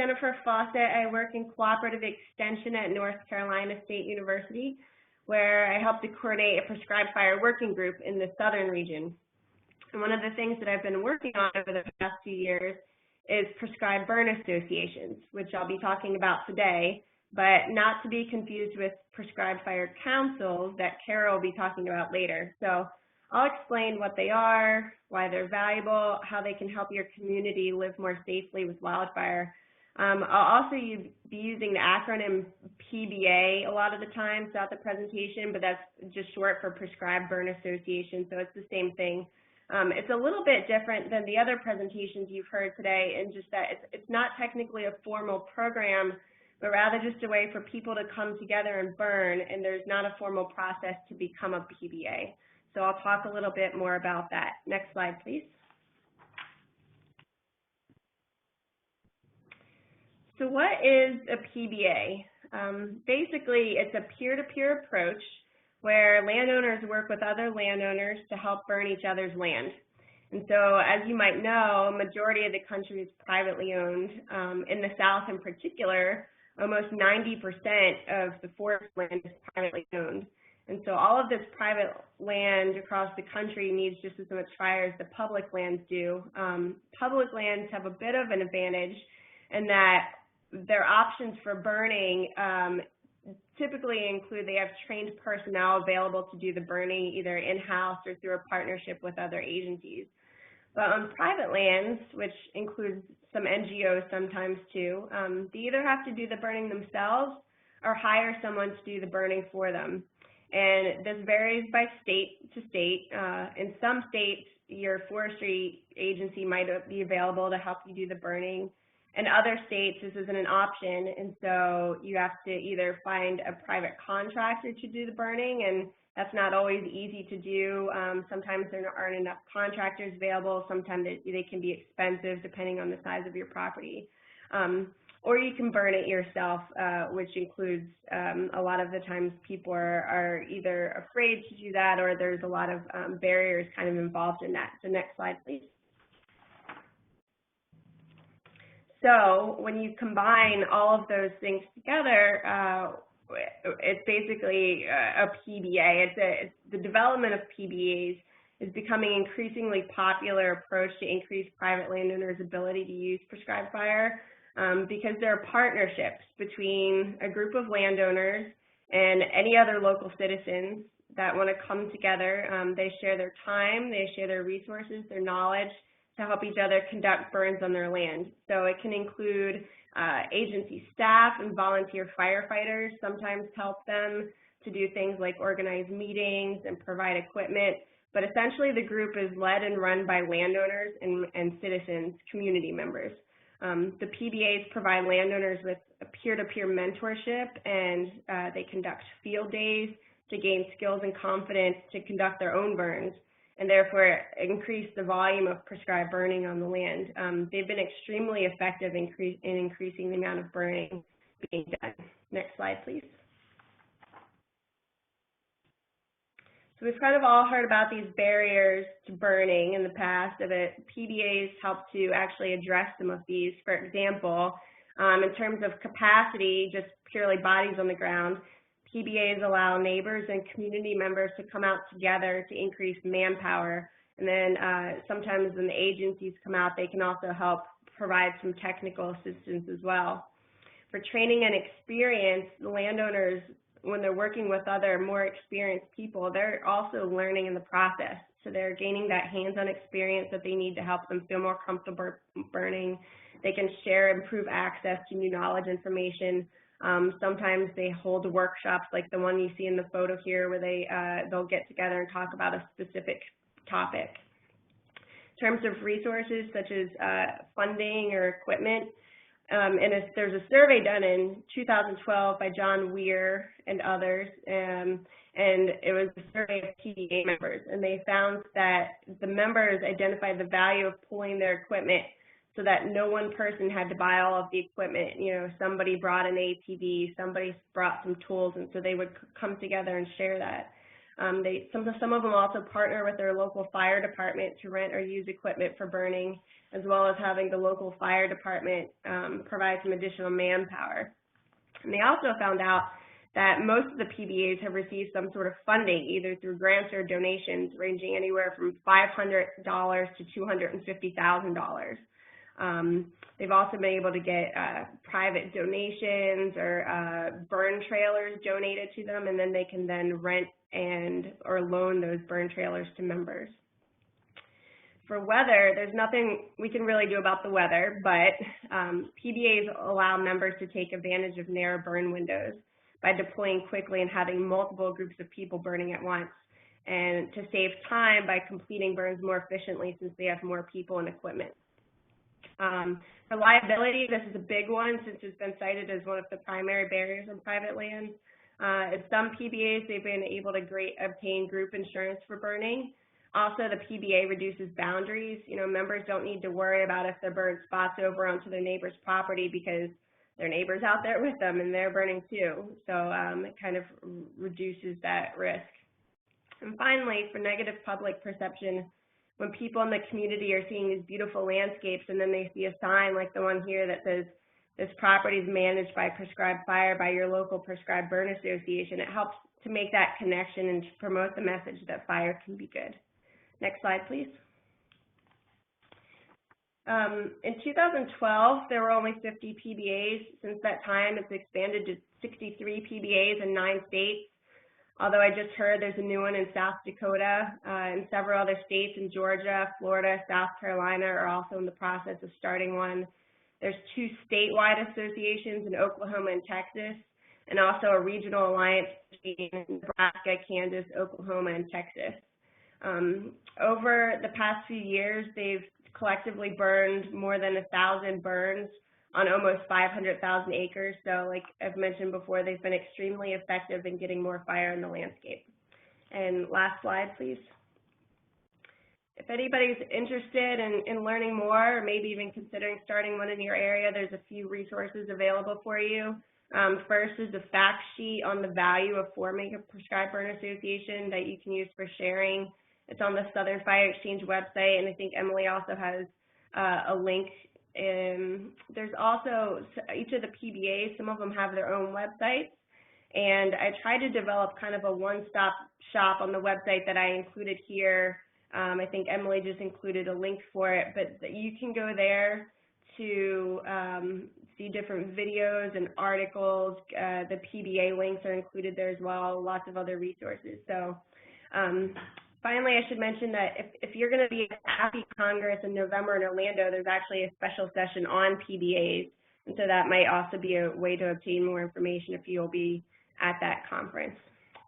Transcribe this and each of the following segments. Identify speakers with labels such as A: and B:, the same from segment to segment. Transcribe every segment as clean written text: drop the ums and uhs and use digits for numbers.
A: Jennifer Fawcett. I work in cooperative extension at North Carolina State University, where I help to coordinate a prescribed fire working group in the southern region. And one of the things that I've been working on over the past few years is prescribed burn associations, which I'll be talking about today, but not to be confused with prescribed fire councils that Kara will be talking about later. So I'll explain what they are, why they're valuable, how they can help your community live more safely with wildfire. I'll also be using the acronym PBA a lot of the time throughout the presentation, but that's just short for Prescribed Burn Association, so it's the same thing. It's a little bit different than the other presentations you've heard today in just that it's not technically a formal program, but rather just a way for people to come together and burn, and there's not a formal process to become a PBA. So I'll talk a little bit more about that. Next slide, please. So what is a PBA? Basically, it's a peer-to-peer approach where landowners work with other landowners to help burn each other's land. And so, as you might know, a majority of the country is privately owned. In the South in particular, almost 90% of the forest land is privately owned. And so all of this private land across the country needs just as much fire as the public lands do. Public lands have a bit of an advantage in that their options for burning typically include they have trained personnel available to do the burning either in-house or through a partnership with other agencies. But on private lands, which includes some NGOs sometimes too, they either have to do the burning themselves or hire someone to do the burning for them. And this varies by state to state. In some states, your forestry agency might be available to help you do the burning. In other states, this isn't an option, and so you have to either find a private contractor to do the burning, and that's not always easy to do. Sometimes there aren't enough contractors available. Sometimes they can be expensive depending on the size of your property. Or you can burn it yourself, which includes a lot of the times people are either afraid to do that or there's a lot of barriers kind of involved in that. So next slide, please. So when you combine all of those things together, it's basically a PBA. It's the development of PBAs is becoming an increasingly popular approach to increase private landowners' ability to use prescribed fire. Because there are partnerships between a group of landowners and any other local citizens that want to come together. They share their time, they share their resources, their knowledge to help each other conduct burns on their land. So it can include agency staff and volunteer firefighters sometimes help them to do things like organize meetings and provide equipment. But essentially the group is led and run by landowners and citizens, community members. The PBAs provide landowners with a peer-to-peer mentorship, and they conduct field days to gain skills and confidence to conduct their own burns, and therefore increase the volume of prescribed burning on the land. They've been extremely effective in increasing the amount of burning being done. Next slide, please. So we've kind of all heard about these barriers to burning in the past, but PBAs help to actually address some of these. For example, in terms of capacity, just purely bodies on the ground, PBAs allow neighbors and community members to come out together to increase manpower. And then sometimes when the agencies come out, they can also help provide some technical assistance as well. For training and experience, the landowners, when they're working with other more experienced people, they're also learning in the process. So they're gaining that hands-on experience that they need to help them feel more comfortable burning. They can share, improve access to new knowledge information. Sometimes they hold workshops like the one you see in the photo here where they'll get together and talk about a specific topic. In terms of resources such as funding or equipment, and there's a survey done in 2012 by John Weir and others, and it was a survey of PBA members, and they found that the members identified the value of pooling their equipment so that no one person had to buy all of the equipment. You know, somebody brought an ATV, somebody brought some tools, and so they would come together and share that. Some of them also partner with their local fire department to rent or use equipment for burning, as well as having the local fire department provide some additional manpower. And they also found out that most of the PBAs have received some sort of funding, either through grants or donations, ranging anywhere from $500 to $250,000. They've also been able to get private donations or burn trailers donated to them, and then they can then rent or loan those burn trailers to members. For weather, there's nothing we can really do about the weather, but PBAs allow members to take advantage of narrow burn windows by deploying quickly and having multiple groups of people burning at once, and to save time by completing burns more efficiently since they have more people and equipment. Reliability, this is a big one since it's been cited as one of the primary barriers on private land. At some PBAs, they've been able to obtain group insurance for burning. Also, the PBA reduces boundaries. Members don't need to worry about if their burn spots over onto their neighbor's property because their neighbor's out there with them and they're burning too. So it kind of reduces that risk. And finally, for negative public perception, when people in the community are seeing these beautiful landscapes and then they see a sign like the one here that says, "This property is managed by prescribed fire by your local prescribed burn association," it helps to make that connection and to promote the message that fire can be good. Next slide, please. In 2012, there were only 50 PBAs. Since that time, it's expanded to 63 PBAs in 9 states. Although I just heard there's a new one in South Dakota, and several other states in Georgia, Florida, South Carolina are also in the process of starting one. There's 2 statewide associations in Oklahoma and Texas, and also a regional alliance between Nebraska, Kansas, Oklahoma, and Texas. Over the past few years, they've collectively burned more than 1,000 burns on almost 500,000 acres. So like I've mentioned before, they've been extremely effective in getting more fire in the landscape. And last slide, please. If anybody's interested in learning more, or maybe even considering starting one in your area, there's a few resources available for you. First is a fact sheet on the value of forming a prescribed burn association that you can use for sharing. It's on the Southern Fire Exchange website, and I think Emily also has a link. There's also each of the PBAs, some of them have their own websites, and I tried to develop kind of a one-stop shop on the website that I included here. I think Emily just included a link for it, but you can go there to see different videos and articles. The PBA links are included there as well, lots of other resources. So finally, I should mention that if you're going to be at FAC Congress in November in Orlando, there's actually a special session on PBAs, and so that might also be a way to obtain more information if you'll be at that conference.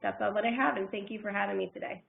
A: That's all that I have, and thank you for having me today.